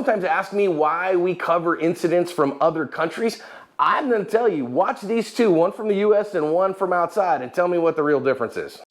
sometimes ask me why we cover incidents from other countries. I'm going to tell you, watch these two, one from the US and one from outside, and tell me what the real difference is.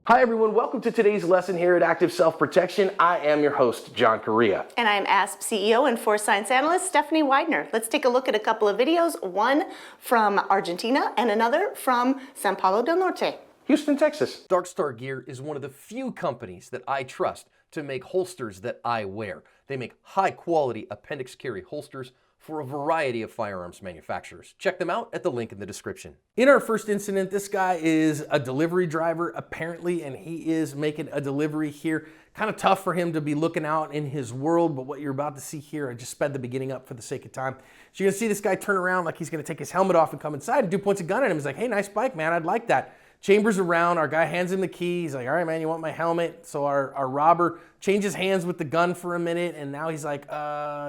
Hi everyone, welcome to today's lesson here at Active Self-Protection. I am your host, John Correa. And I am ASP CEO and Force Science Analyst, Stephanie Widener. Let's take a look at a couple of videos, one from Argentina and another from San Paulo del Norte. Houston, Texas. Darkstar Gear is one of the few companies that I trust to make holsters that I wear. They make high-quality appendix carry holsters for a variety of firearms manufacturers. Check them out at the link in the description. In our first incident, this guy is a delivery driver, apparently, and he is making a delivery here. Kind of tough for him to be looking out in his world, but what you're about to see here, I just sped the beginning up for the sake of time. So you're gonna see this guy turn around like he's gonna take his helmet off and come inside, and dude points a gun at him. He's like, hey, nice bike, man, I'd like that. Chambers around, our guy hands him the key. He's like, all right, man, you want my helmet? So our robber changes hands with the gun for a minute, and now he's like,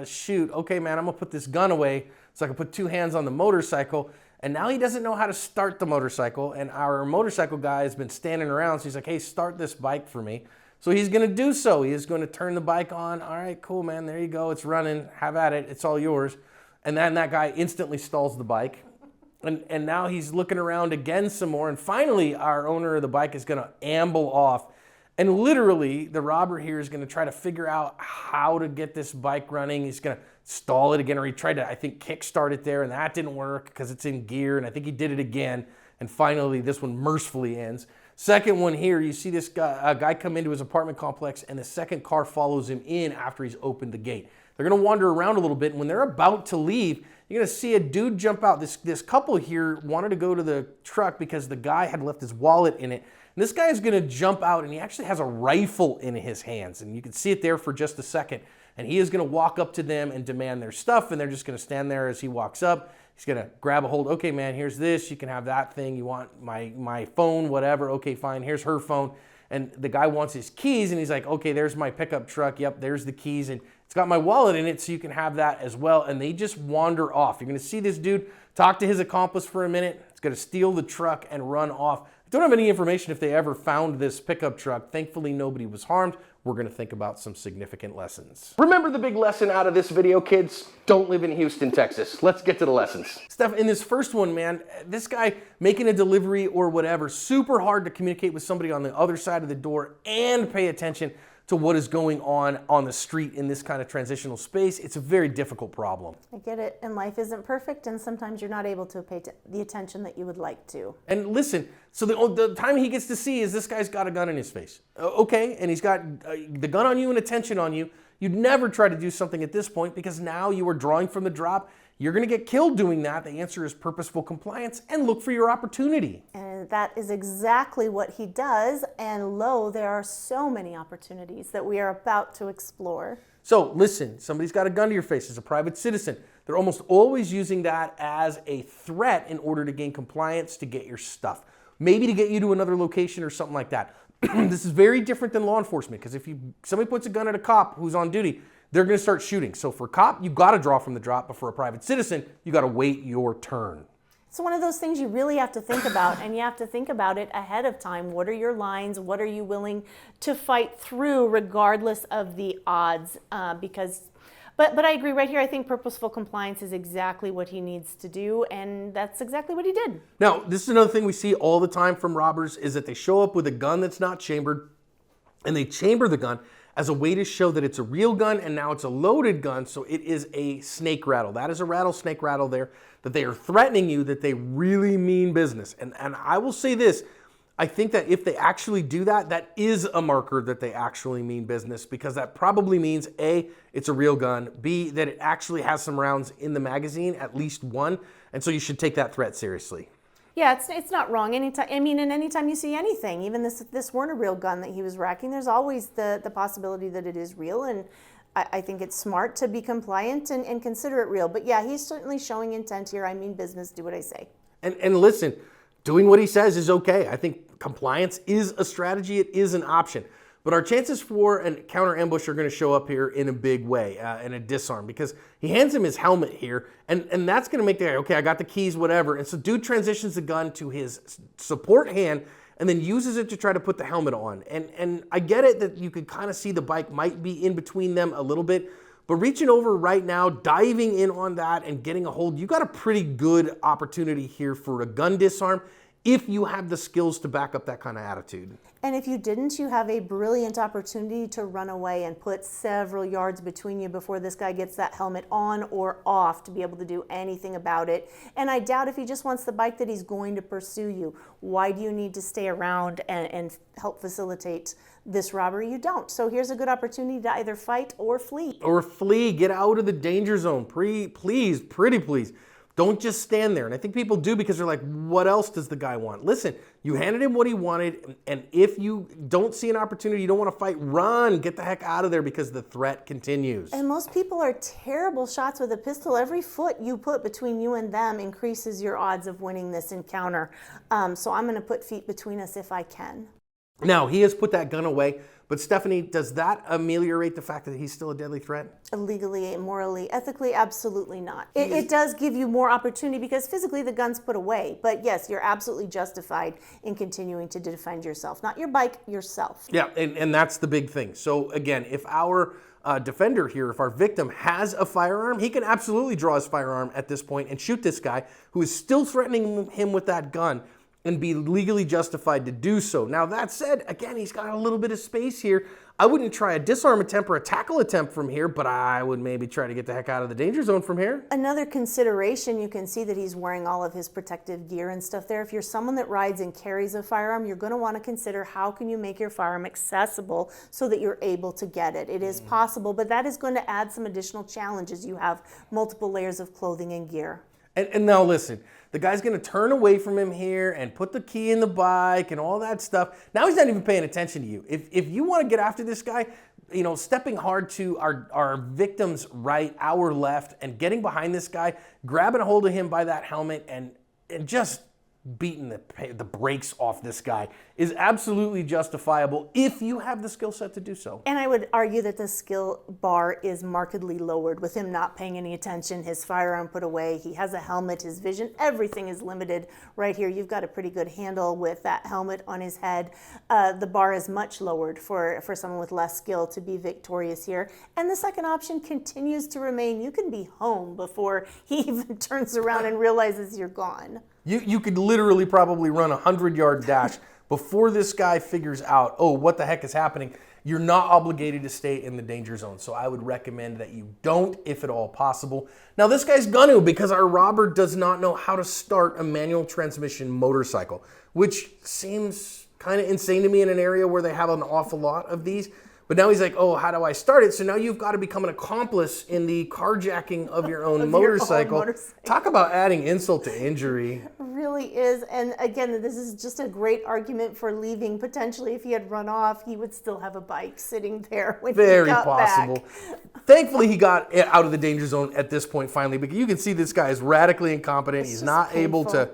shoot, okay, man, I'm gonna put this gun away so I can put two hands on the motorcycle. And now he doesn't know how to start the motorcycle, and our motorcycle guy has been standing around, so he's like, hey, start this bike for me. So he's gonna do so. He is gonna turn the bike on. All right, cool, man, there you go, it's running, have at it, it's all yours. And then that guy instantly stalls the bike. And now he's looking around again some more, and finally our owner of the bike is gonna amble off. And literally, the robber here is gonna try to figure out how to get this bike running. He's gonna stall it again, or he tried to, I think, kickstart it there, and that didn't work because it's in gear, and I think he did it again. And finally, this one mercifully ends. Second one here, you see this guy, a guy come into his apartment complex, and the second car follows him in after he's opened the gate. They're gonna wander around a little bit, and when they're about to leave, you're gonna see a dude jump out. This couple here wanted to go to the truck because the guy had left his wallet in it. And this guy is gonna jump out, and he actually has a rifle in his hands, and you can see it there for just a second. And he is gonna walk up to them and demand their stuff, and they're just gonna stand there as he walks up. He's gonna grab a hold, okay man, here's this, you can have that thing, you want my phone, whatever, okay fine, here's her phone. And the guy wants his keys, and he's like, okay, there's my pickup truck, yep, there's the keys, and it's got my wallet in it, so you can have that as well. And they just wander off. You're gonna see this dude talk to his accomplice for a minute. He's gonna steal the truck and run off. I don't have any information if they ever found this pickup truck. Thankfully, nobody was harmed. We're gonna think about some significant lessons. Remember the big lesson out of this video, kids? Don't live in Houston, Texas. Let's get to the lessons. Steph, in this first one, man, this guy making a delivery or whatever, super hard to communicate with somebody on the other side of the door and pay attention to what is going on the street in this kind of transitional space. It's a very difficult problem. I get it, and life isn't perfect, and sometimes you're not able to pay the attention that you would like to. And listen, so the time he gets to see is this guy's got a gun in his face. Okay, and he's got the gun on you and attention on you. You'd never try to do something at this point because now you are drawing from the drop. You're gonna get killed doing that. The answer is purposeful compliance and look for your opportunity. And that is exactly what he does. And lo, there are so many opportunities that we are about to explore. So listen, somebody's got a gun to your face as a private citizen. They're almost always using that as a threat in order to gain compliance to get your stuff. Maybe to get you to another location or something like that. This is very different than law enforcement because if somebody puts a gun at a cop who's on duty, they're gonna start shooting. So for a cop, you gotta draw from the drop, but for a private citizen, you gotta wait your turn. It's one of those things you really have to think about, and you have to think about it ahead of time. What are your lines? What are you willing to fight through regardless of the odds? But I agree right here. I think purposeful compliance is exactly what he needs to do, and that's exactly what he did. Now, this is another thing we see all the time from robbers is that they show up with a gun that's not chambered, and they chamber the gun as a way to show that it's a real gun and now it's a loaded gun, so it is a snake rattle. That is a rattlesnake rattle there, that they are threatening you, that they really mean business. And I will say this, I think that if they actually do that, that is a marker that they actually mean business because that probably means A, it's a real gun, B, that it actually has some rounds in the magazine, at least one, and so you should take that threat seriously. Yeah, it's not wrong. Anytime you see anything, even this weren't a real gun that he was racking, there's always the possibility that it is real, and I think it's smart to be compliant and consider it real. But yeah, he's certainly showing intent here. I mean business, do what I say. And listen, doing what he says is okay. I think compliance is a strategy, it is an option. But our chances for a counter ambush are going to show up here in a big way, in a disarm, because he hands him his helmet here, and that's going to make the guy, okay, I got the keys, whatever. And so dude transitions the gun to his support hand, and then uses it to try to put the helmet on. And I get it that you could kind of see the bike might be in between them a little bit, but reaching over right now, diving in on that and getting a hold, you got a pretty good opportunity here for a gun disarm if you have the skills to back up that kind of attitude. And if you didn't, you have a brilliant opportunity to run away and put several yards between you before this guy gets that helmet on or off to be able to do anything about it. And I doubt if he just wants the bike that he's going to pursue you. Why do you need to stay around and help facilitate this robbery? You don't. So here's a good opportunity to either fight or flee. Or flee, get out of the danger zone. Please, pretty please. Don't just stand there. And I think people do because they're like, what else does the guy want? Listen, you handed him what he wanted, and if you don't see an opportunity, you don't want to fight, run, get the heck out of there because the threat continues. And most people are terrible shots with a pistol. Every foot you put between you and them increases your odds of winning this encounter. So I'm going to put feet between us if I can. Now, he has put that gun away, but Stephanie, does that ameliorate the fact that he's still a deadly threat? Legally, morally, ethically, absolutely not. It does give you more opportunity because physically the gun's put away. But yes, you're absolutely justified in continuing to defend yourself. Not your bike, yourself. Yeah, and that's the big thing. So again, if our defender here, if our victim has a firearm, he can absolutely draw his firearm at this point and shoot this guy who is still threatening him with that gun and be legally justified to do so. Now that said, again, he's got a little bit of space here. I wouldn't try a disarm attempt or a tackle attempt from here, but I would maybe try to get the heck out of the danger zone from here. Another consideration, you can see that he's wearing all of his protective gear and stuff there. If you're someone that rides and carries a firearm, you're going to want to consider how can you make your firearm accessible so that you're able to get it. It is possible, but that is going to add some additional challenges. You have multiple layers of clothing and gear. And now listen, the guy's gonna turn away from him here and put the key in the bike and all that stuff. Now he's not even paying attention to you. If you wanna get after this guy, you know, stepping hard to our victim's right, our left, and getting behind this guy, grabbing a hold of him by that helmet and just beating the brakes off this guy is absolutely justifiable if you have the skill set to do so. And I would argue that the skill bar is markedly lowered with him not paying any attention, his firearm put away, he has a helmet, his vision, everything is limited right here. You've got a pretty good handle with that helmet on his head. The bar is much lowered for someone with less skill to be victorious here. And the second option continues to remain. You can be home before he even turns around and realizes you're gone. You could literally probably run a 100-yard dash before this guy figures out, oh, what the heck is happening. You're not obligated to stay in the danger zone. So I would recommend that you don't, if at all possible. Now this guy's gonna because our robber does not know how to start a manual transmission motorcycle, which seems kind of insane to me in an area where they have an awful lot of these. But now he's like, oh, how do I start it? So now you've got to become an accomplice in the carjacking of your own motorcycle. Talk about adding insult to injury. It really is. And again, this is just a great argument for leaving. Potentially, if he had run off, he would still have a bike sitting there when he got possible. back. Thankfully, he got out of the danger zone at this point finally. But you can see this guy is radically incompetent. He's not able to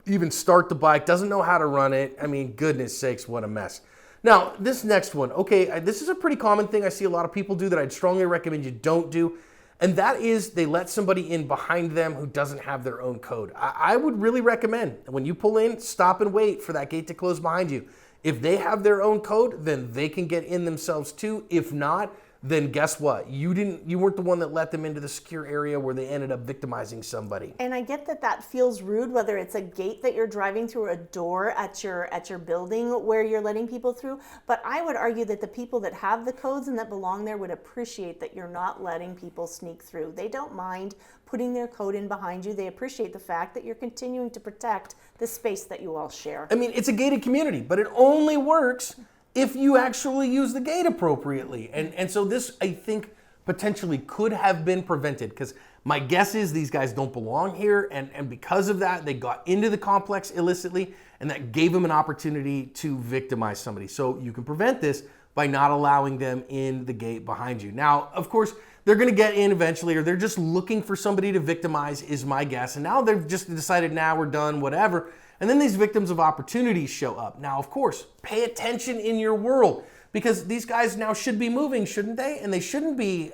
even start the bike, doesn't know how to run it. I mean, goodness sakes, what a mess. Now, this next one, okay, this is a pretty common thing I see a lot of people do that I'd strongly recommend you don't do, and that is they let somebody in behind them who doesn't have their own code. I would really recommend when you pull in, stop and wait for that gate to close behind you. If they have their own code, then they can get in themselves too. If not, then guess what? You weren't the one that let them into the secure area where they ended up victimizing somebody. And I get that feels rude, whether it's a gate that you're driving through, a door at your building where you're letting people through. But I would argue that the people that have the codes and that belong there would appreciate that you're not letting people sneak through. They don't mind putting their code in behind you. They appreciate the fact that you're continuing to protect the space that you all share. I mean, it's a gated community, but it only works if you actually use the gate appropriately. And so this, I think, potentially could have been prevented because my guess is these guys don't belong here. And because of that, they got into the complex illicitly and that gave them an opportunity to victimize somebody. So you can prevent this by not allowing them in the gate behind you. Now, of course, they're gonna get in eventually, or they're just looking for somebody to victimize is my guess. And now they've just decided, now we're done, whatever. And then these victims of opportunity show up. Now, of course, pay attention in your world. because these guys now should be moving, shouldn't they? And they shouldn't be,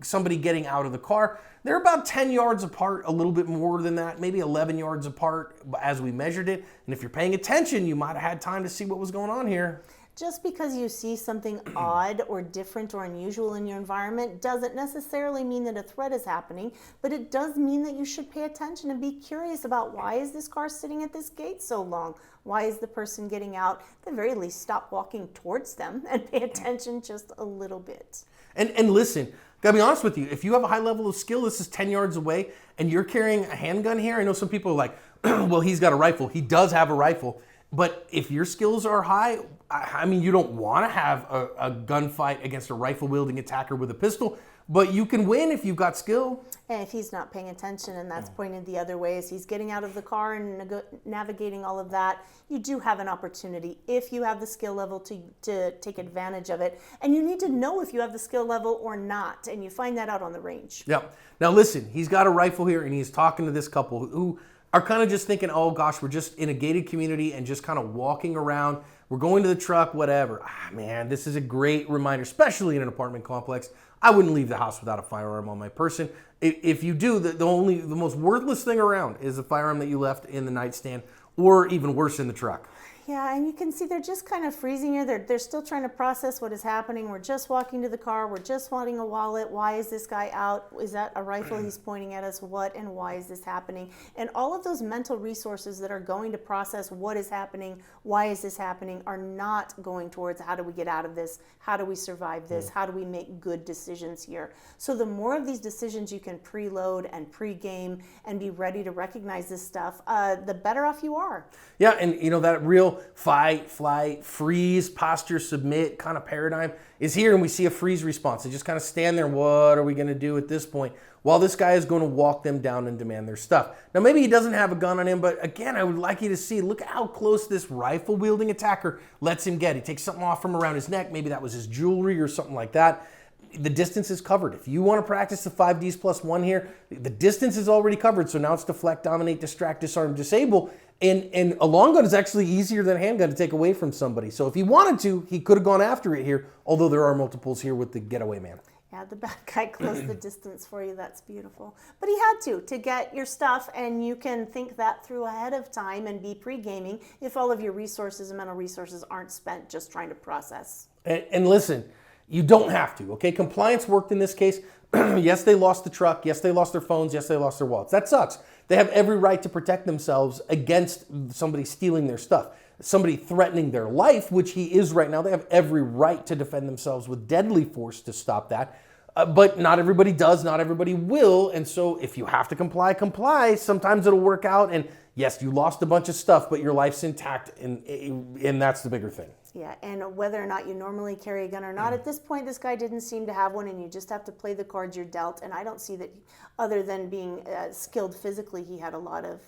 somebody getting out of the car. They're about 10 yards apart, a little bit more than that, maybe 11 yards apart as we measured it. And if you're paying attention, you might have had time to see what was going on here. Just because you see something odd or different or unusual in your environment doesn't necessarily mean that a threat is happening, but it does mean that you should pay attention and be curious about, why is this car sitting at this gate so long? Why is the person getting out? At the very least, stop walking towards them and pay attention just a little bit. And listen, gotta be honest with you, if you have a high level of skill, this is 10 yards away, and you're carrying a handgun here, I know some people are like, well, he's got a rifle. He does have a rifle. But if your skills are high, I mean, you don't want to have a gunfight against a rifle-wielding attacker with a pistol, but you can win if you've got skill. And if he's not paying attention and that's pointed the other way as he's getting out of the car and navigating all of that, you do have an opportunity if you have the skill level to take advantage of it. And you need to know if you have the skill level or not, and you find that out on the range. Yeah. Now listen, he's got a rifle here, and he's talking to this couple who are kind of just thinking, oh gosh, we're just in a gated community and just kind of walking around. We're going to the truck, whatever. Man, this is a great reminder, especially in an apartment complex. I wouldn't leave the house without a firearm on my person. If you do, the most worthless thing around is the firearm that you left in the nightstand, or even worse, in the truck. Yeah, and you can see they're just kind of freezing here. They're still trying to process what is happening. We're just walking to the car. We're just wanting a wallet. Why is this guy out? Is that a rifle he's pointing at us? What and why is this happening? And all of those mental resources that are going to process what is happening, why is this happening, are not going towards, how do we get out of this? How do we survive this? How do we make good decisions here? So the more of these decisions you can preload and pregame and be ready to recognize this stuff, the better off you are. Yeah, and that real fight, flight, freeze, posture, submit kind of paradigm is here, and we see a freeze response. They just kind of stand there. What are we going to do at this point? While this guy is going to walk them down and demand their stuff. Now, maybe he doesn't have a gun on him, but again, I would like you to see, look how close this rifle-wielding attacker lets him get. He takes something off from around his neck. Maybe that was his jewelry or something like that. The distance is covered. If you want to practice the 5Ds plus 1 here, the distance is already covered. So now it's deflect, dominate, distract, disarm, disable. And a long gun is actually easier than a handgun to take away from somebody. So if he wanted to, he could have gone after it here, although there are multiples here with the getaway man. Yeah, the bad guy closed the distance for you. That's beautiful. But he had to get your stuff, and you can think that through ahead of time and be pre-gaming if all of your resources and mental resources aren't spent just trying to process. And listen, you don't have to, okay? Compliance worked in this case. Yes, they lost the truck. Yes, they lost their phones. Yes, they lost their wallets. That sucks. They have every right to protect themselves against somebody stealing their stuff. Somebody threatening their life, which he is right now. They have every right to defend themselves with deadly force to stop that. But not everybody does, not everybody will. And so if you have to comply, comply. Sometimes it'll work out. And yes, you lost a bunch of stuff, but your life's intact. And that's the bigger thing. Yeah, and whether or not you normally carry a gun or not, at this point, this guy didn't seem to have one, and you just have to play the cards you're dealt. And I don't see that, other than being skilled physically, he had a lot of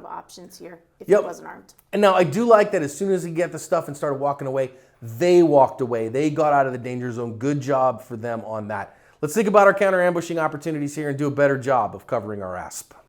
options here if he wasn't armed. And now I do like that as soon as he got the stuff and started walking away, they walked away. They got out of the danger zone. Good job for them on that. Let's think about our counter ambushing opportunities here and do a better job of covering our ASP.